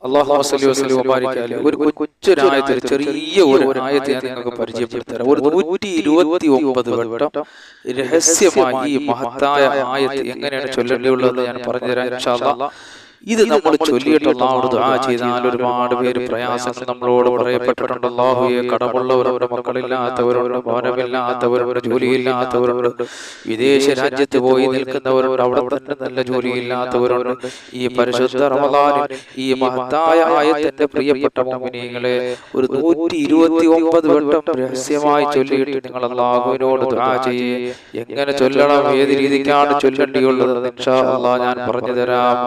അല്ലാഹുമ്മ സ്വല്ലി വസല്ലി വബാരിക് അലൈഹി. ഒരു കൊച്ചൊരായത്ത്, ചെറിയ ഒരു ആയത്ത് ഞാൻ നിങ്ങൾക്ക് പരിചയപ്പെടുത്തരാം. ഒരു 129 വട്ടം രഹസ്യമായി ഈ മഹത്തായ ആയത്ത് എങ്ങനെയാണ് ചൊല്ലേണ്ടിയുള്ളതെന്ന് ഞാൻ പറഞ്ഞുതരാം ഇൻഷാ അല്ലാഹ്. ഇത് നമ്മൾ ചൊല്ലിയിട്ട് അല്ലാഹുവോട് ദുആ ചെയ്താൽ ഒരുപാട് പേര് പ്രയാസങ്ങൾ നമ്മളോട് പറയപ്പെട്ടിട്ടുണ്ട്. അല്ലാഹുവേ, കടമുള്ളവരുണ്ട്, മക്കളില്ലാത്തവരുണ്ട്, ഭവനമില്ലാത്തവരുണ്ട്, ജോലിയില്ലാത്തവരുണ്ട്, വിദേശ രാജ്യത്ത് പോയി നിൽക്കുന്നവരുണ്ട്, അവിടെ തന്നെ നല്ല ജോലിയില്ലാത്തവരുണ്ട്. ഈ പരിശുദ്ധ റമളാനിൽ ഈ മഹത്തായ ആയത്തിന്റെ പ്രിയപ്പെട്ട മുഅ്മിനീങ്ങളെ ഒരു 129 വട്ടം രഹസ്യമായി ചൊല്ലിയിട്ട് നിങ്ങൾ അല്ലാഹുവിനോട് ദുആ ചെയ്യേ. എങ്ങനെ ചൊല്ലണം, ഏത് രീതിക്കാണ് ചൊല്ലേണ്ടിയുള്ളത് ഇൻഷാ അല്ലാഹ് ഞാൻ പറഞ്ഞു തരാം.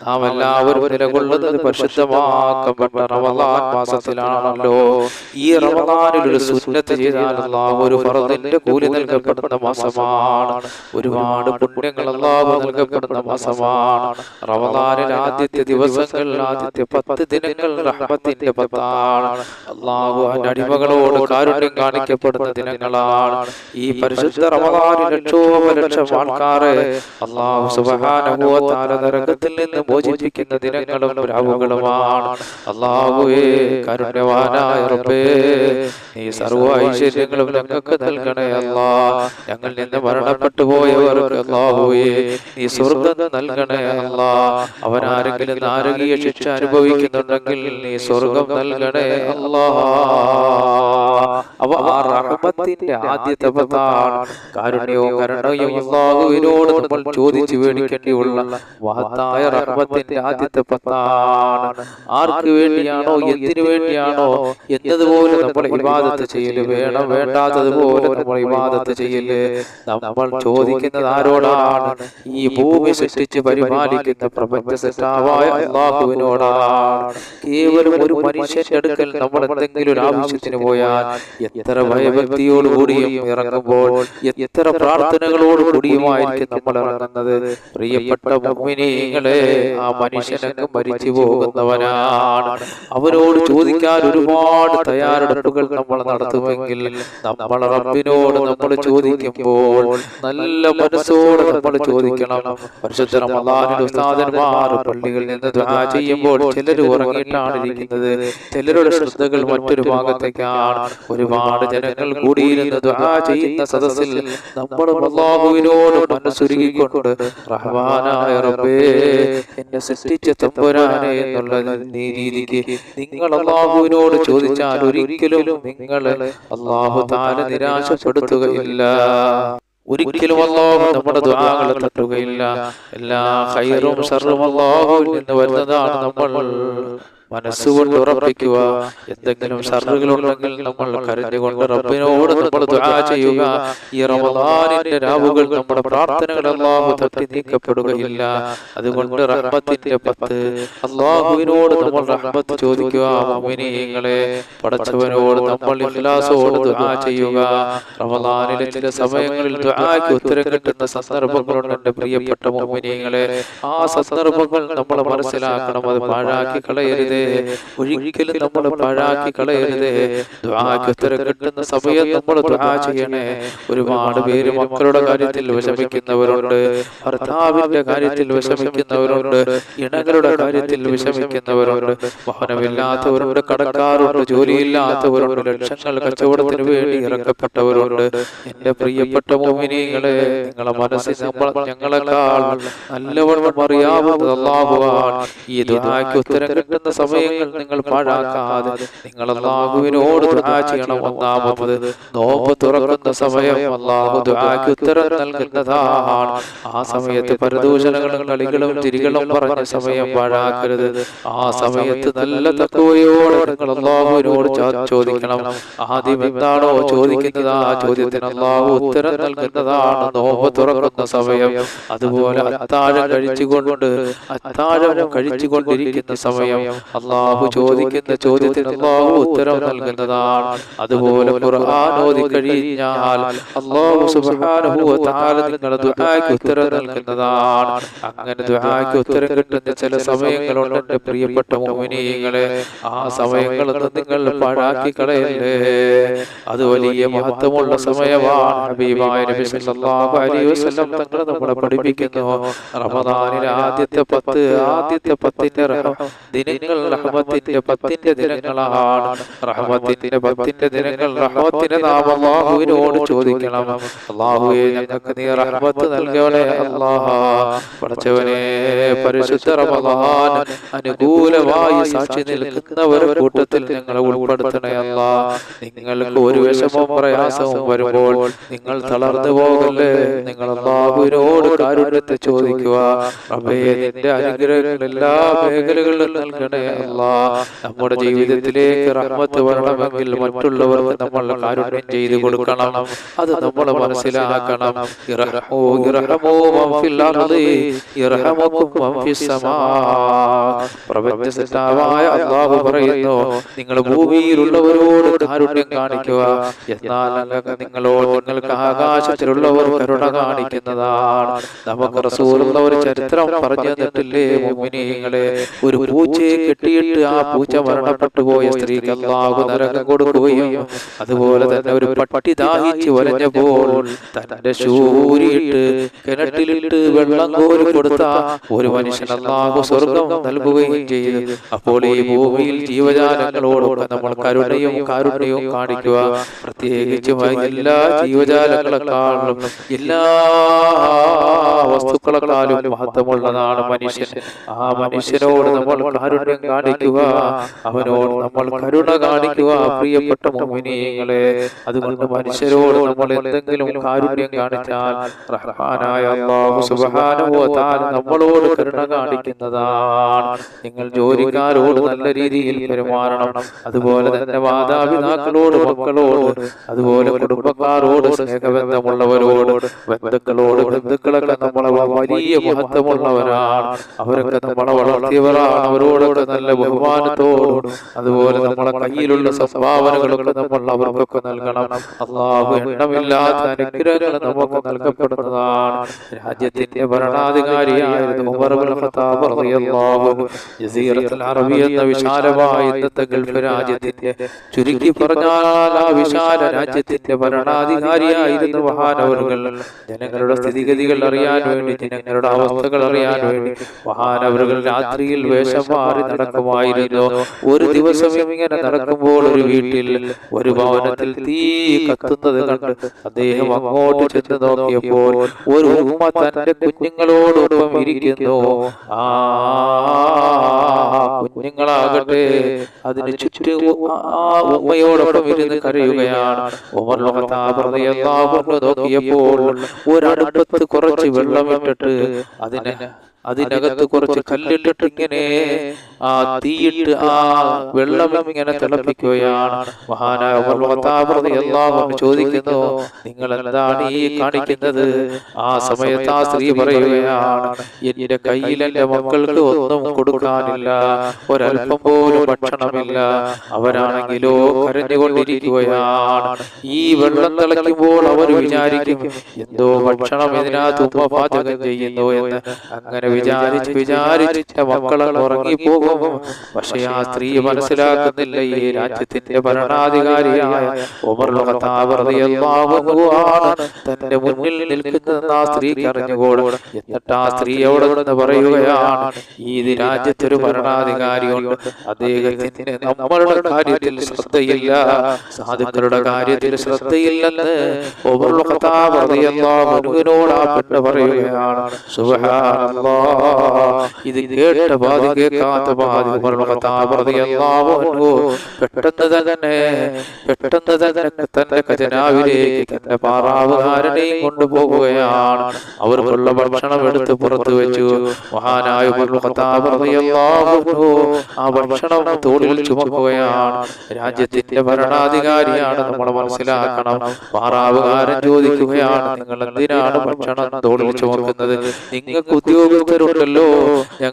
നാം എല്ലാവരും നിലകൊള്ളുന്നത് പരിശുദ്ധമാക്കപ്പെട്ട റമളാൻ മാസത്തിലാണല്ലോ. ഈ റമളാനിൽ ഒരു സുന്നത്ത് ചെയ്താൽ അല്ലാഹു ഒരു ഫർദിന്റെ കൂലി നൽകപ്പെടുന്ന മാസമാണ്. ഒരുപാട് പുണ്യങ്ങൾ അല്ലാഹു നൽകപ്പെടുന്ന മാസമാണ്. റമളാനിൽ ആദ്യത്തെ ദിവസങ്ങൾ, ആദ്യത്തെ 10 ദിനങ്ങൾ റഹ്മത്തിന്റെ 10 അല്ലാഹു അടിമകളോട് കാരുണ്യം കാണിക്കപ്പെടുന്ന ദിനങ്ങളാണ്. ഈ പരിശുദ്ധ റമളാനിൽ ലക്ഷോപലക്ഷം ആൾക്കാരെ അല്ലാഹു സുബ്ഹാനഹു വ തആല നരകത്തിൽ നിന്ന് മോചിപ്പിക്കുന്ന ദിനങ്ങളും രാവുകളുമാണ്. അല്ലാഹുവേ, കാരുണ്യവാനായ റബ്ബേ, നീ സർവ്വ ഐശ്വര്യങ്ങളും ഞങ്ങൾക്ക് നൽകണേ അല്ലാഹ്. ഞങ്ങളിൽ നിന്ന് മരണപ്പെട്ടു പോയവർക്ക് അല്ലാഹുവേ നീ സ്വർഗ്ഗം നൽകണേ അല്ലാഹ്. അവനാരെങ്കിലും നാരകീയ ശിക്ഷ അനുഭവിക്കുന്നുണ്ടെങ്കിൽ നീ സ്വർഗ്ഗം നൽകണേ അല്ലാഹ്. അവ ആ റഹ്മത്തിന്റെ ആദ്യത്തെ 10 കാരുണ്യവും കരുണയും അല്ലാഹുവിനോട് നമ്മൾ ചോദിച്ചു മേടിക്കേണ്ടിയുള്ള മഹത്തായ റഹ്മത്തിന്റെ ആദ്യത്തെ 10 ആർക്ക് വേണ്ടിയാണോ, എന്തിനു വേണ്ടിയാണോ എന്നതുപോലെ നമ്മൾ ഇബാദത്ത് ചെയ്യല്. വേണം വേണ്ടാത്തതുപോലെ നമ്മൾ ഇബാദത്ത് ചെയ്യല്. നമ്മൾ ചോദിക്കുന്നത് ആരോടാണ്? ഈ ഭൂമി സൃഷ്ടിച്ച് പരിപാലിക്കുന്ന പ്രപഞ്ച സൃഷ്ടാവായ അല്ലാഹുവിനോടാണ്. കേവലം ഒരു മനുഷ്യന്റെ അടുക്കൽ നമ്മൾ എന്തെങ്കിലും ഒരു ആവശ്യത്തിന് പോയാൽ എത്ര ഭയഭക്തിയോടുകൂടിയും ഇറങ്ങുമ്പോൾ, എത്ര പ്രാർത്ഥനകളോട് കൂടിയുമായിരിക്കും നമ്മൾ ഇറങ്ങുന്നത്. പ്രിയപ്പെട്ട മുഅ്മിനീങ്ങളെ, ആ മനുഷ്യനങ്ങ് മരിച്ചു പോകുന്നവനാണ്. അവനോട് ചോദിക്കാൻ ഒരുപാട് തയ്യാറെടുപ്പുകൾ നമ്മൾ നടത്തുമെങ്കിൽ നമ്മൾ റബ്ബിനോട് നമ്മൾ ചോദിക്കുമ്പോൾ നല്ല മനസ്സോടെ നമ്മൾ ചോദിക്കണം. പരിശുദ്ധ റമളാനിൽ ഉസ്താദന്മാർ പള്ളികളിൽ നിന്ന് ദുആ ചെയ്യുമ്പോൾ ചിലർ ഉറങ്ങിയിട്ടാണ് ഇരിക്കുന്നത്, ചിലരുടെ ശ്രദ്ധകൾ മറ്റൊരു ഭാഗത്തേക്കാണ്. ഒരുപാട് ജനങ്ങൾ കൂടിയിരുന്ന് ദുആ ചെയ്യുന്ന സദസ്സിൽ നമ്മൾ അല്ലാഹുവിനോട് മനസ്സുരുകിക്കൊണ്ട് റഹ്മാനായ റബ്ബേ, എന്നെ സൃഷ്ടിച്ച തമ്പുരാനെ എന്നുള്ള രീതിക്ക് നിങ്ങൾ അല്ലാഹുവിനോട് ചോദിച്ചാൽ ഒരിക്കലും നിങ്ങളെ അല്ലാഹു തആല നിരാശപ്പെടുത്തുകയില്ല. ഒരിക്കലും അല്ലാഹു നമ്മുടെ ദുആകളെ തട്ടുകയില്ല. എല്ലാ ഖൈറും ശർറും അല്ലാഹുവിൽ നിന്ന് വരുന്നതാണ്. നമ്മൾ മനസ്സുകൊണ്ട് ഉറപ്പിക്കുക. എന്തെങ്കിലും ഷർറുകളുണ്ടെങ്കിൽ നമ്മൾ കരഞ്ഞുകൊണ്ട് റബ്ബിനോട് നമ്മൾ ദുആ ചെയ്യുക. ഈ റമളാനിന്റെ രാവുകൾ നമ്മുടെ പ്രാർത്ഥനകൾ അല്ലാഹു തട്ടി നീക്കപ്പെടുകയില്ല. അതുകൊണ്ട് റഹ്മത്തിന്റെ 10 അല്ലാഹുവിനോട് നമ്മൾ റഹ്മത്ത് ചോദിക്കുക. മുഅ്മിനീങ്ങളെ, പടച്ചവനോട് നമ്മൾ ഇഖ്ലാസോടെ ദുആ ചെയ്യുക. റമളാനിലെ ചില സമയങ്ങളിൽ ദുആക്ക് ഉത്തരം കിട്ടുന്ന സന്ദർഭങ്ങളുണ്ട് എൻ്റെ പ്രിയപ്പെട്ട മുഅ്മിനീങ്ങളെ. ആ സന്ദർഭങ്ങൾ നമ്മൾ മനസ്സിലാക്കണം. അത് പാഴാക്കി കളയരുത്. ഒരിക്കലും നമ്മൾ പാഴാക്കി കളയരുതേ. ദുആക്ക് ഉത്തരം കിട്ടുന്ന സമയം നമ്മൾ ദുആ ചെയ്യണേ. ഒരുപാട് പേര് മക്കളുടെ കാര്യത്തിൽ വിഷമിക്കുന്നവരുണ്ട്, ഭർത്താവിന്റെ കാര്യത്തിൽ വിഷമിക്കുന്നവരുണ്ട്, ഇണകളുടെ കാര്യത്തിൽ വിഷമിക്കുന്നവരുണ്ട്, വാഹനമില്ലാത്തവരുണ്ട്, കടക്കാരുണ്ട്, ജോലിയില്ലാത്തവരുണ്ട്, ലക്ഷങ്ങൾ കച്ചവടത്തിന് വേണ്ടി ഇറക്കപ്പെട്ടവരുണ്ട്. എന്റെ പ്രിയപ്പെട്ട മുഅ്മിനീങ്ങളെ, നിങ്ങളെ മനസ്സിൽ ഞങ്ങളെക്കാൾ നല്ലവണ്ണം അറിയാവുന്നത് അല്ലാഹുവാണ്. ഈ ദുആക്ക് ഉത്തരം കിട്ടുന്ന സമയങ്ങൾ നിങ്ങൾ പാഴാക്കാതെ നിങ്ങൾ അല്ലാഹുവിനോട് ദുആ ചെയ്യണം. ഒന്നാമത് നോമ്പ് തുറക്കുന്ന സമയം അല്ലാഹു ദുആക്ക് ഉത്തരം നൽകുന്നതാണ്. ആ സമയത്ത് പരദൂഷണങ്ങളും കളികളും തിരികളും പറഞ്ഞ സമയം പാഴാക്കരുത്. ആ സമയത്ത് നല്ല തഖ്വയോടെ നിങ്ങൾ അല്ലാഹുവിനോട് ചോദിക്കണം. ആദ്യം എന്താണോ ചോദിക്കുന്നത് ആ ചോദ്യത്തിന് അല്ലാഹു ഉത്തരം നൽകുന്നതാണ് നോമ്പ് തുറക്കുന്ന സമയം. അതുപോലെ അത്താഴം കഴിച്ചുകൊണ്ടിരിക്കുന്ന സമയം അല്ലാഹു ചോദിക്കുന്ന ചോദ്യത്തിന് അല്ലാഹു ഉത്തരം നൽകുന്നതാണ്. അതുപോലെ ഖുർആൻ ഓതി കഴിഞ്ഞാൽ അല്ലാഹു സുബ്ഹാനഹു വ തആല നിങ്ങളുടെ ദുആക്ക് ഉത്തരം നൽകുന്നതാണ്. അങ്ങനെ ദുആക്ക് ഉത്തരം കിട്ടുന്ന ചില സമയങ്ങളുണ്ട് എൻ്റെ പ്രിയപ്പെട്ട മുഅ്മിനീങ്ങളെ. ആ സമയങ്ങളൊന്നും നിങ്ങൾ പാഴാക്കി കളയല്ലേ. അത് വലിയ മഹത്വമുള്ള സമയമാണ്. ഹബീബായ നബി സല്ലല്ലാഹു അലൈഹി വസല്ലം തങ്ങൾ നമ്മളെ പഠിപ്പിക്കുന്നു. റമദാനിലെ ആദ്യത്തെ 10 ദിനങ്ങൾ റഹ്മത്തിന്റെ 10 ദിനങ്ങളാണ്. റഹ്മത്തിന്റെ 10 ദിനങ്ങൾ റഹ്മത്തിന്റെ നാം അല്ലാഹുവിനോട് ചോദിക്കണം. അല്ലാഹുവേ ഞങ്ങൾക്ക് നീ റഹ്മത്ത് നൽകണേ അല്ലാഹ്. പടച്ചവനെ പരിശുദ്ധ റമളാൻ അനുകൂലമായി സാക്ഷി നിൽക്കുന്നവരുടെ കൂട്ടത്തിൽ ഞങ്ങളെ ഉൾപ്പെടുത്തണേ അല്ലാഹ്. നിങ്ങൾക്ക് ഒരു വിഷമവും പ്രയാസവും വരുമ്പോൾ നിങ്ങൾ തളർന്നു പോകല്ലേ. നിങ്ങൾ അല്ലാഹുവിനോട് കാരുണ്യത്തെ ചോദിക്കുക. റബ്ബേ നിന്റെ അനുഗ്രഹങ്ങൾ എല്ലാ മേഖലകളിലും നൽകണേ അല്ലാഹ്. നമ്മുടെ ജീവിതത്തിലേക്ക് റഹ്മത്ത് വരണമെങ്കിൽ മറ്റുള്ളവർക്ക് നമ്മൾ കാരുണ്യം ചെയ്തു കൊടുക്കണം. അത് നമ്മൾ മനസ്സിലാക്കണം. ഇർഹമൂ ഇർഹമൂ മൻ ഫിൽ അർളി ഇർഹമുകും മൻ ഫിസ് സമാ. പ്രപഞ്ചസൃഷ്ടാവായ അല്ലാഹു പറയുന്നു, നിങ്ങൾ ഭൂമിയിലുള്ളവരോട് കാരുണ്യം കാണിക്കുക, എന്നാൽ നിങ്ങൾക്ക് ആകാശത്തിലുള്ളവർ കരുണ കാണിക്കുന്നതാണ്. നമുക്ക് റസൂലുള്ള ഒരു ചരിത്രം പറഞ്ഞു തന്നിട്ടില്ലേ മുഅ്മിനീങ്ങളെ? ഒരു പൂച്ചയെ കെട്ടിയിട്ട് ആ പൂച്ച മരണപ്പെട്ടു പോയ സ്ത്രീക്ക് അല്ലാഹു നരകം കൊടുക്കുകയും അതുപോലെ തന്നെ ഒരു പട്ടി ദാഹിച്ച് വലഞ്ഞപ്പോൾ തന്റെ ശൂരിയിട്ട് കിണറ്റിലിട്ട് വെള്ളം കോരി കൊടുത്ത ഒരു മനുഷ്യൻ അല്ലാഹു സ്വർഗം നൽകുകയും ചെയ്തു. അപ്പോൾ ഈ ഭൂമിയിൽ ജീവജാലങ്ങളോടൊക്കെ നമ്മൾ കരുണയും കാരുണ്യവും കാണിക്കുക. പ്രത്യേകിച്ചും എല്ലാ ജീവജാലങ്ങളെക്കാളും എല്ലാ വസ്തുക്കളെക്കാളും മഹത്വമുള്ളതാണ് മനുഷ്യൻ. ആ മനുഷ്യനോട് നമ്മൾ കാരുണ്യം കാണിക്കുക, അവനോട് നമ്മൾ കരുണ കാണിക്കുക. പ്രിയപ്പെട്ട മുഅ്മിനീങ്ങളെ, അതുകൊണ്ട് മനുഷ്യരോട് നമ്മൾ എന്തെങ്കിലും കാരുണ്യം കാണിച്ചാൽ റഹ്മാനായ അല്ലാഹു സുബ്ഹാനഹു വ തആല നമ്മളോട് കരുണ കാണിക്കുന്നതാണ്. നിങ്ങൾ ജോലിക്കാരോട് നല്ല രീതിയിൽ പെരുമാറണം. അതുപോലെ തന്നെ മാതാപിതാക്കളോട്, മക്കളോട്, അതുപോലെ കുടുംബക്കാരോട്, സ്നേഹബന്ധമുള്ളവരോട്, ബന്ധുക്കളൊക്കെ നമ്മളെ വലിയ മഹത്വമുള്ളവരാണ്. അവരൊക്കെ നമ്മളെ വളർത്തിയവരാണ്. അവരോടൊക്കെ നല്ല ബഹുമാനത്തോടും അതുപോലെ നമ്മളെ കയ്യിലുള്ള സംഭാവനകളൊക്കെ നമ്മൾ അവർക്കൊക്കെ നൽകണം. അല്ലാഹു എണ്ണമില്ലാത്ത അനുഗ്രഹങ്ങൾ നമുക്ക് നൽകപ്പെടുന്നതാണ്. രാജ്യത്തിന്റെ ഭരണാധികാരിയായിരുന്നു ഉമർ ഇബ്നുൽ ഖത്താബ് റളിയല്ലാഹു അൻഹു. ജസീറത്തുൽ അറബി എന്ന വിശാലമായ ഇന്നത്തെ ഗൾഫ് രാജ്യത്തിന്റെ, ചുരുക്കി പറഞ്ഞാൽ ആ വിശാല രാജ്യത്തിന്റെ ഭരണാധികാരിയായിരുന്നു മഹാനവറുകൾ. ജനങ്ങളുടെ സ്ഥിതിഗതികൾ അറിയാൻ വേണ്ടി, ജനങ്ങളുടെ അവസ്ഥകൾ അറിയാൻ വേണ്ടി മഹാനവറുകൾ രാത്രിയിൽ വേഷം മാറി നടക്കുമായിരുന്നു. ഒരു ദിവസം ഇങ്ങനെ നടക്കുമ്പോൾ ഒരു വീട്ടിൽ, ഒരു ഭവനത്തിൽ തീ കത്തുന്നത് കണ്ട് അദ്ദേഹം അങ്ങോട്ട് ചെന്ന് നോക്കിയപ്പോൾ ഒരു ഉമ്മ തന്റെ കുഞ്ഞുങ്ങളോടൊപ്പം ഇരിക്കുന്നു. ആ കുഞ്ഞുങ്ങളാകട്ടെ അതിന് ചുറ്റും ആ ഉമ്മയോടൊപ്പം ഇരുന്ന് കരയുകയാണ്. ഉമർ ഖത്താബ് റളിയല്ലാഹു അൻഹു നോക്കിയപ്പോൾ ഒരടുപ്പത്ത് കുറച്ച് വെള്ളമിട്ടിട്ട് അതിനകത്ത് കുറച്ച് കല്ലിട്ടിട്ട് ഇങ്ങനെ ആ തീയിട്ട് ആ വെള്ളം ഇങ്ങനെ തിളപ്പിക്കുകയാണ്. മഹാനായ ഉമർ ഖത്താബ് റളിയല്ലാഹു അൻഹു ചോദിക്കുന്നു, നിങ്ങൾ എന്താണ് ഈ കാണിക്കുന്നത്? ആ സമയത്ത് ആ സ്ത്രീ പറയുകയാണ്, എന്റെ കയ്യിൽ എന്റെ മക്കൾക്ക് ഒന്നും കൊടുക്കാനില്ല, ഒരൽപ്പം പോലും ഭക്ഷണമില്ല. അവരാണെങ്കിലോ കരഞ്ഞുകൊണ്ടിരിക്കുകയാണ്. ഈ വെള്ളം തിളയ്ക്കുമ്പോൾ അവർ വിചാരിക്കും എന്തോ ഭക്ഷണം ഇതിനകത്ത് ഉമ്മ പാചകം ചെയ്യുന്നു എന്ന്. അങ്ങനെ വിചാരിച്ച മക്കൾ ഉറങ്ങിപ്പോകും. പക്ഷെ ആ സ്ത്രീ മനസ്സിലാക്കുന്നില്ല, ഈ രാജ്യത്തിന്റെ ഭരണാധികാരിയായ ഉമർ ഖത്താബ് റളിയല്ലാഹു അൻഹു ആണ് തന്റെ മുന്നിൽ നിൽക്കുന്നതെന്ന് ആ സ്ത്രീക്ക് അറിഞ്ഞുകൂടാ. എന്നിട്ട് ആ സ്ത്രീ അവിടെ നിന്ന് പറയുകയാണ്, ഈ രാജ്യത്തൊരു ഭരണാധികാരിയുണ്ട്, അദ്ദേഹത്തിന് നമ്മളുടെ കാര്യത്തിൽ ശ്രദ്ധയില്ല, സാധുക്കളുടെ കാര്യത്തിൽ ശ്രദ്ധയില്ലെന്ന് ഉമർ ഖത്താബ് റളിയല്ലാഹു അൻഹുവിനോട് ആ പെണ്ണ് പറയുകയാണ്. സുബ്ഹാനല്ലാഹ്. ഇത് കേട്ട പാതി കേൾക്കാത്ത പാതി ഉമർ ഖത്താബ് റളിയല്ലാഹു അൻഹു പെട്ടെന്ന് തന്നെ തന്റെ ഖജനാവിലേക്ക് തന്റെ പാറാവുകാരനെയും കൊണ്ടുപോകുകയാണ്. അവർക്കുള്ള ഭക്ഷണം എടുത്ത് പുറത്തു വെച്ചു. മഹാനായ ഉമർ ഖത്താബ് റളിയല്ലാഹു അൻഹു ആ ഭക്ഷണം തോളിൽ ചുമക്കുകയാണ്. രാജ്യത്തിന്റെ ഭരണാധികാരിയാണ്, നമ്മൾ മനസ്സിലാക്കണം. പാറാവുകാരൻ ചോദിക്കുകയാണ്, നിങ്ങൾ എന്തിനാണ് ഭക്ഷണം തോളിൽ ചുമക്കുന്നത്? നിങ്ങൾക്ക് ഉദ്യോഗസ്ഥരുണ്ടല്ലോ,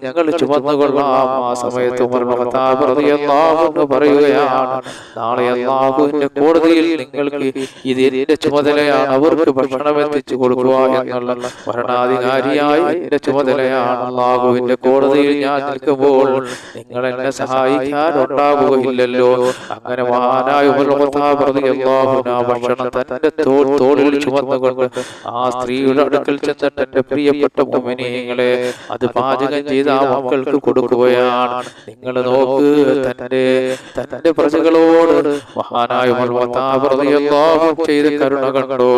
ഞങ്ങൾ ചുമന്നുകൊള്ളാം. ആ സമയത്ത് ഉമർ ഖത്താബ് റളിയല്ലാഹു അൻഹു പറയുകയാണ്, നാളെ അല്ലാഹുവിന്റെ കോടതിയിൽ നിങ്ങൾക്ക് ഇത് എന്റെ ചുമതലയാണ്, അവർക്ക് ഭക്ഷണം എത്തിച്ചു കൊടുക്കുക എന്നുള്ള ഭരണാധികാരിയായ എന്റെ ചുമതലയാണ്. അല്ലാഹുവിന്റെ കോടതിയിൽ ഞാൻ നിൽക്കുമ്പോൾ നിങ്ങൾ എന്നെ സഹായിക്കാൻ ഉണ്ടാവുകയില്ലല്ലോ. അങ്ങനെ മഹാനായ ഉമർ ഖത്താബ് റളിയല്ലാഹു അൻഹു ആ ഭക്ഷണം തന്റെ തോളിൽ ചുമന്നുകൊണ്ട് ആ സ്ത്രീയുടെ അടുക്കൽ ചെന്നിട്ട്, എന്റെ പ്രിയപ്പെട്ട മുഅ്മിനീങ്ങളെ, അത് പാചകം ചെയ്ത് ആ മക്കൾക്ക് കൊടുക്കുകയാണ്. നിങ്ങൾ നോക്ക്, തന്റെ പ്രജകളോട് മഹാനായ ചെയ്ത് കരുണ കണ്ടോ?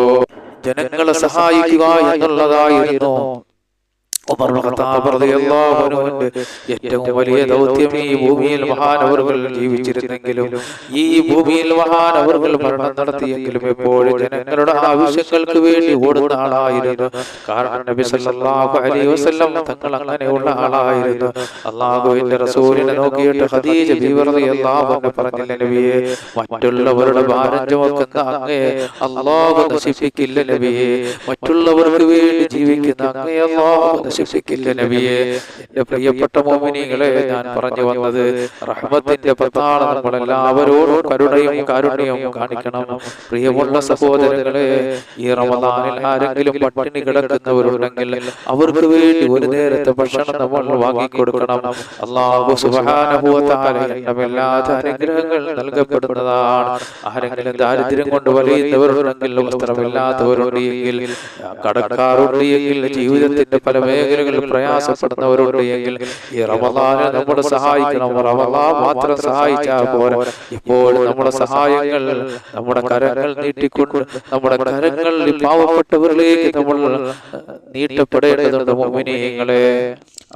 ജനങ്ങളെ സഹായിക്കുക എന്നുള്ളതായിരുന്നു ഏറ്റവും വലിയ ദൗത്യം. ഈ ഭൂമിയിൽ മഹാനവറുകൾ ജീവിച്ചിരുന്നെങ്കിലും, ഈ ഭൂമിയിൽ മഹാനവറുകൾ ഭരണം നടത്തിയെങ്കിലും എപ്പോഴും ജനങ്ങളുടെ ആവശ്യങ്ങൾക്ക് വേണ്ടി ഓടുന്ന ആളായിരുന്നു. കാരണം നബി സല്ലല്ലാഹു അലൈഹി വസല്ലം തങ്ങൾ അങ്ങനെയുള്ള ആളായിരുന്നു. അല്ലാഹുവിന്റെ റസൂലിനെ നോക്കിയിട്ട് ഖദീജ ബീവി റളിയല്ലാഹു അൻഹ പറഞ്ഞില്ല, നബിയെ, മറ്റുള്ളവരുടെ ഭാരം ചുമക്കുന്ന അങ്ങയെ അല്ലാഹു നശിപ്പിക്കില്ല നബിയെ, മറ്റുള്ളവർക്ക് വേണ്ടി ജീവിക്കുന്ന അങ്ങയെ അല്ലാഹു നശിപ്പിക്കില്ല നബിയെ. എന്റെ പ്രിയപ്പെട്ട മോമിനികളെ, ഞാൻ പറഞ്ഞു വന്നത് റഹ്മത്തിന്റെ പത്താണ്. നമ്മളെല്ലാവരോടും കരുണയും കാരുണ്യവും കാണിക്കണം. പ്രിയമുള്ള സഹോദരങ്ങളെ, ഈ റമദാനിൽ ആരെങ്കിലും പട്ടിണി കിടക്കുന്നവരുണ്ടെങ്കിൽ അവർക്ക് വേണ്ടി ഒരു നേരത്തെ ഭക്ഷണം നമ്മൾ വാങ്ങിക്കൊടുക്കണം. അല്ലാഹു സുബ്ഹാനഹു വ തആല എല്ലാത്ത അനുഗ്രഹങ്ങൾ നൽകപ്പെടുന്നതാണ്. ആരെങ്കിലും ദാരിദ്ര്യം കൊണ്ട് വലയുന്നവരുണ്ടെങ്കിൽ, വസ്ത്രമില്ലാത്തവരുണ്ടെങ്കിൽ, കടക്കാരുണ്ടെങ്കിൽ, ജീവിതത്തിന്റെ പല മേഖലകളിൽ പ്രയാസപ്പെടുന്നവരുണ്ടെങ്കിൽ, ഈ റമദാനെ നമ്മുടെ സഹായിക്കണം. റമദാൻ മാത്രം സഹായിച്ചാൽ പോരാ, ഇപ്പോൾ നമ്മുടെ സഹായങ്ങൾ, നമ്മുടെ കരങ്ങൾ നീട്ടിക്കൊണ്ട് നമ്മുടെ കരങ്ങളിൽ പാവപ്പെട്ടവരിലേക്ക് നമ്മൾ നീട്ടപ്പെടേണ്ടതുണ്ട്. മുഅ്മിനീങ്ങളെ,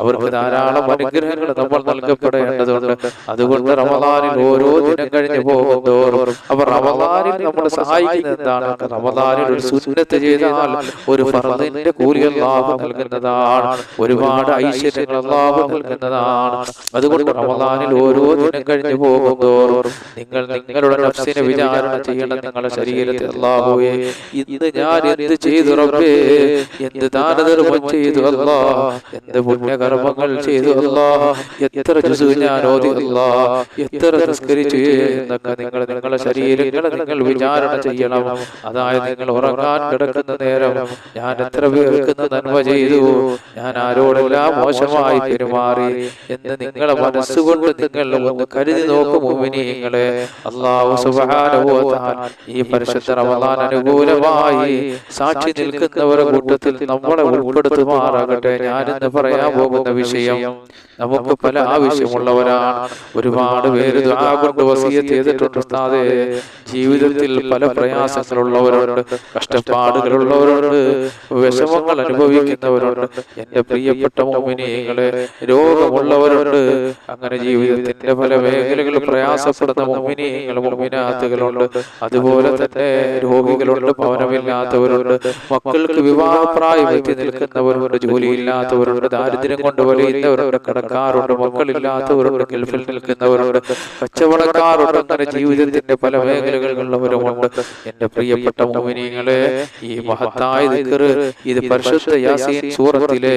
അവർക്ക് ധാരാളം അനുഗ്രഹങ്ങൾ നമ്മൾ നൽകപ്പെടേണ്ടതുണ്ട്. അതുകൊണ്ട് റമദാനിൽ ഓരോ ദിനം കഴിഞ്ഞു പോകുന്നതോറും അവർ റമദാനിൽ നമ്മൾ സഹായിക്കുന്നത് എന്താണ്? റമദാനിൽ ഒരു സുന്നത്ത് ചെയ്താൽ ഒരു ഫർദിന്റെ കൂലി അല്ലാഹു നൽകുന്നതാണ്. ഒരുപാട് ഐശ്വര്യങ്ങൾ അല്ലാഹു നൽകുന്നതാണ്. അതുകൊണ്ട് റമദാനിൽ ഓരോ ദിനം കഴിഞ്ഞു പോകുന്നതോറും നിങ്ങൾ നിങ്ങളുടെ നഫ്സിനെ വിചാരണ ചെയ്യണം. നിങ്ങളുടെ ശരീരത്തിൽ, അല്ലാഹുവേ, ഇന്ന് ഞാൻ എന്ത് ചെയ്തു റബ്ബേ, എന്ത് ദാനധർമ്മം ചെയ്തു അല്ലാഹ്, എന്ത് പുണ്യകർമ്മങ്ങൾ ചെയ്തു അല്ലാഹ്, എത്ര ജുസു ഞാൻ ഓതി അല്ലാഹ്, എത്ര നിസ്കരിച്ചു എന്നൊക്കെ നിങ്ങളുടെ ശരീരങ്ങളെ നിങ്ങൾ വിചാരണ ചെയ്യണം. അതായത് നിങ്ങൾ ഉറങ്ങാൻ കിടക്കുന്ന നേരം ഞാൻ എത്ര പേർക്ക് നന്മ ചെയ്തു, ഞാൻ ആരോടെല്ലാം മോശമായി പെരുമാറി എന്ന് നിങ്ങളെ മനസ്സുകൊണ്ട് നിങ്ങൾ ഒന്ന് കരുതി നോക്കും മുഅ്മിനീങ്ങളെ. അല്ലാഹു സുബ്ഹാനഹു വ തആല ഈ പരിശുദ്ധ റമദാൻ അനുകൂലമായി സാക്ഷി നിൽക്കുന്നവരുടെ കൂട്ടത്തിൽ നമ്മളെ ഉൾപ്പെടുത്തുമാറാകട്ടെ. ഞാനിന്ന് പറയാൻ പോകുന്ന വിഷയം, നമുക്ക് പല ആവശ്യമുള്ളവരാണ്. ഒരുപാട് പേര് ദുആ കൊണ്ട് വസിയത്ത് ചെയ്തിട്ടുണ്ട്. ഉസ്താദേ, ജീവിതത്തിൽ പല പ്രയാസങ്ങളുള്ളവരുണ്ട്, കഷ്ടപ്പാടുകളുള്ളവരുണ്ട്, വിഷമങ്ങൾ അനുഭവിക്കുന്നവരുണ്ട്. എന്റെ പ്രിയപ്പെട്ട മുഅ്മിനീങ്ങളെ, രോഗമുള്ളവരുണ്ട്. അങ്ങനെ ജീവിതത്തിന്റെ പല മേഖലകളിൽ പ്രയാസപ്പെടുന്ന മുഅ്മിനീങ്ങൾ, മുഅ്മിനാത്തുകളുണ്ട്. അതുപോലെ തന്നെ രോഗികളുണ്ട്, ഭവനമില്ലാത്തവരുണ്ട്, മക്കൾക്ക് വിവാഹപ്രായം എത്തി നിൽക്കുന്നവരുണ്ട്, ജോലിയില്ലാത്തവരുണ്ട്, ദാരിദ്ര്യം കൊണ്ട് വലയുന്നവരുണ്ട്, കടക്കാരുണ്ട്, മക്കളില്ലാത്തവരുണ്ട്, ഗൾഫിൽ നിൽക്കുന്നവരുണ്ട്, കച്ചവടക്കാരുണ്ട്. അങ്ങനെ ജീവിതത്തിന്റെ പല മേഖലകളിലുള്ളവരുമുണ്ട്. എന്റെ പ്രിയപ്പെട്ട മുഅ്മിനീങ്ങളെ, ഈ മഹത്തായ ദിക്ർ, ഇത് പരിശുദ്ധ യാസീൻ സൂറത്തിലെ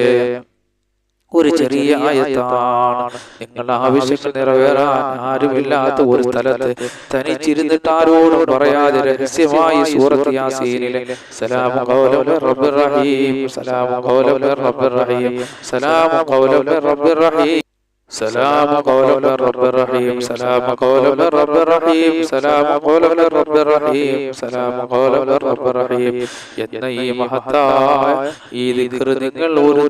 ഒരു ചെറിയ ആയത്താണ്. നിങ്ങളുടെ ആവശ്യങ്ങൾ നിറവേറാൻ ആരുമില്ലാത്ത ഒരു സ്ഥലത്ത് തനിച്ചിരുന്നിട്ട് ആരോടും പറയാതെ രഹസ്യമായി സൂറത്ത് യാസീനിലെ സലാമു ഖൗലൻ മിർ റബ്ബിർ റഹീം, സലാമു ഖൗലൻ മിർ റബ്ബിർ റഹീം, സലാമു ഖൗലൻ മിർ റബ്ബിർ റഹീം, സലാമു ഖൗലൻ മിർ റബ്ബിർ റഹീം, സലാമു ഖൗലൻ മിർ റബ്ബിർ റഹീം, സലാമു ഖൗലൻ മിർ റബ്ബിർ റഹീം, സലാമു ഖൗലൻ മിർ റബ്ബിർ റഹീം എന്ന ഈ മഹത്തായ ഈ ദിക്ർ നിങ്ങൾ ഒരു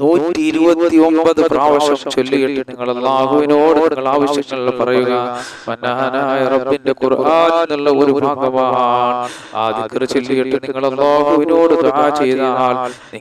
129 പ്രാവശ്യം ചൊല്ലിയിട്ട് നിങ്ങൾ അല്ലാഹുവിനോട് നിങ്ങൾ ആവശ്യങ്ങൾ പറയുക. മന്നാനായ റബ്ബിന്റെ ഖുർആൻ എന്നുള്ള ഒരു ഭാഗമാണ്. ആ ദിക്ർ ചൊല്ലിയിട്ട് നിങ്ങൾ അല്ലാഹുവിനോട് ദുആ ചെയ്താൽ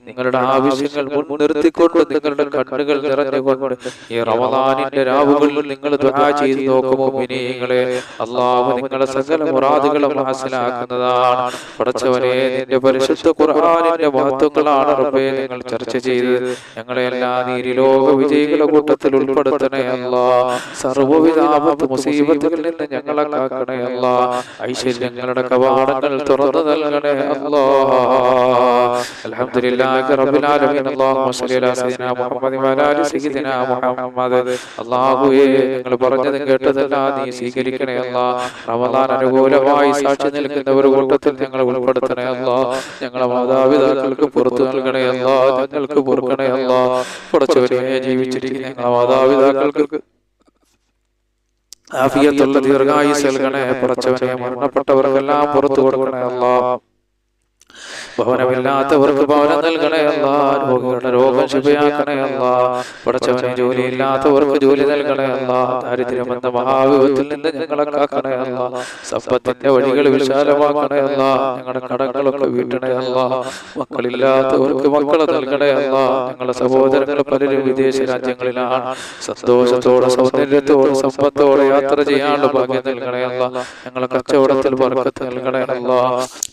നിങ്ങളുടെ ആവശ്യങ്ങൾ മുൻനിർത്തിക്കൊണ്ട്, നിങ്ങളുടെ കണ്ണുകൾ നിറഞ്ഞുകൊണ്ട് ഈ റമദാനിന്റെ രാവുകളിൽ നിങ്ങൾ ദുആ ചെയ്ത് നോക്കുമോ മുഅ്മിനീങ്ങളെ? അല്ലാഹു നിങ്ങളുടെ സകല മുറാദുകളും ഹാസിലാക്കുന്നതാണ്. പടച്ചവനെ, നിന്റെ പരിശുദ്ധ ഖുർആനിന്റെ മഹത്വങ്ങളാണ് റബ്ബേ നിങ്ങൾ ചർച്ച ചെയ്തത്. ഞങ്ങളെ എല്ലാ നീരിലോക വിജയികളുടെ കൂട്ടത്തിൽ ഉൾപ്പെടുത്തണേ അല്ലാഹ്. സർവ്വവിധ ആപത്ത് മുസീബത്തുകളിൽ നിന്ന് ഞങ്ങളെ കാക്കണേ അല്ലാഹ്. ഐശ്വര്യങ്ങളുടെ കവാടങ്ങൾ തുറന്നു നൽകണേ അല്ലാഹ്. അൽഹംദുലില്ലാഹി റബ്ബിൽ ആലമീൻ. അല്ലാഹുമ്മ സ്വല്ലി അലാ സയ്യിദിനാ മുഹമ്മദ് വഅലാ ആലി സയ്യിദിനാ മുഹമ്മദ്. അല്ലാഹുവേ, നിങ്ങൾ പറഞ്ഞതും കേട്ടതെല്ലാം നീ സ്വീകരിക്കണേ അല്ലാഹ്. റമദാൻ അനുകൂലമായി സാക്ഷി നിൽക്കുന്നവരുടെ കൂട്ടത്തിൽ ഞങ്ങളെ ഉൾപ്പെടുത്തണേ അല്ലാഹ്. ഞങ്ങളെ മാതാപിതാക്കൾക്ക് പുറത്തു നൽകണേ അല്ലാഹ്. ഞങ്ങൾക്ക് പൊറുക്കണേ അല്ലാഹ്. പടച്ചവനെ, ജീവിച്ചിരിക്കുന്ന ഞങ്ങളെ മാതാപിതാക്കൾക്ക് ആഫിയത്തുള്ള ദീർഘായുസ്സ് നൽകണേ. പടച്ചവനെ, മരണപ്പെട്ടവർക്കെല്ലാം പുറത്തു കൊടുക്കണേ അല്ലാഹ്. ഭവനമില്ലാത്തവർക്ക് ഭവനം നൽകണേ അല്ലാ. രോഗികളുടെ രോഗം ശുഭയാക്കണേ അല്ലാ. പടച്ചവനെ ജോലിയില്ലാത്തവർക്ക് ജോലി നൽകണേ അല്ലാ. ദാരിദ്ര്യമെന്ന മഹാവിപത്തിൽ നിന്ന് ഞങ്ങളെ കാക്കണേ അല്ലാ. സമ്പത്തിന്റെ വഴികൾ വിശാലമാക്കണേ അല്ലാ. ഞങ്ങളുടെ കടങ്ങളൊക്കെ വീട്ടണേ അല്ലാ. മക്കളില്ലാത്തവർക്ക് മക്കളെ നൽകണേ അല്ലാ. ഞങ്ങളുടെ സഹോദരങ്ങൾ പലരും വിദേശ രാജ്യങ്ങളിലാണ്. സന്തോഷത്തോടെ സൗന്ദര്യത്തോടെ സമ്പത്തോടെ യാത്ര ചെയ്യാനുള്ള ഭാഗ്യം നൽകണേ അല്ലാ. ഞങ്ങളെ കച്ചവടത്തിൽ ബർക്കത്ത് നൽകണേ അല്ലാ.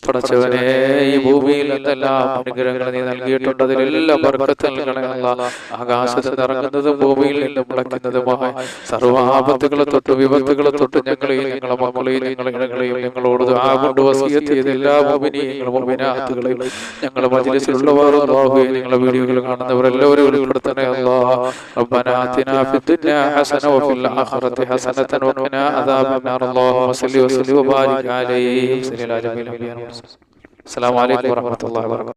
പടച്ചവനെ ഈ ഭൂമിയിൽ എന്തെല്ലാം അനുഗ്രഹങ്ങൾ നീ നൽകിയിട്ടുണ്ട് അതിലെല്ലാം ബർക്കത്ത് നൽകണേ അല്ലാ. ആകാശത്ത് ഇറങ്ങുന്നതും ഭൂമിയിൽ നിന്ന് മുളയ്ക്കുന്നതുമായ സർവ്വ ആപത്തുകളെ തൊട്ട് വിപത്തുകളെ തൊട്ട് ഞങ്ങളെയും ഞങ്ങളെ മക്കളെയും ഞങ്ങളെ ഇടങ്ങളെയും ഞങ്ങളോട് കൊണ്ട് വസിയത്ത് ചെയ്ത എല്ലാ മുഅ്മിനീങ്ങളും മുഅ്മിനാത്തുകളെയും ഞങ്ങളുടെ മജ്‌ലിസിലുള്ളവർ അല്ലാഹുവേ ഞങ്ങളുടെ വീഡിയോകൾ കാണുന്നവരെല്ലാവരും ഉൾപ്പെടുത്തണേ അല്ലാ. റബ്ബനാ ആതിനാ ഫിദ്ദുനിയാ ഹസന വഫിൽ ആഖിറതി ഹസനതൻ വഖിനാ അദാബന്നാർ. അല്ലാഹുമ്മ സ്വല്ലി വസല്ലിം വബാരിക് അലൈഹി. അസ്സലാമു അലൈക്കും വറഹ്മത്തുള്ളാഹി വബറകാതുഹു.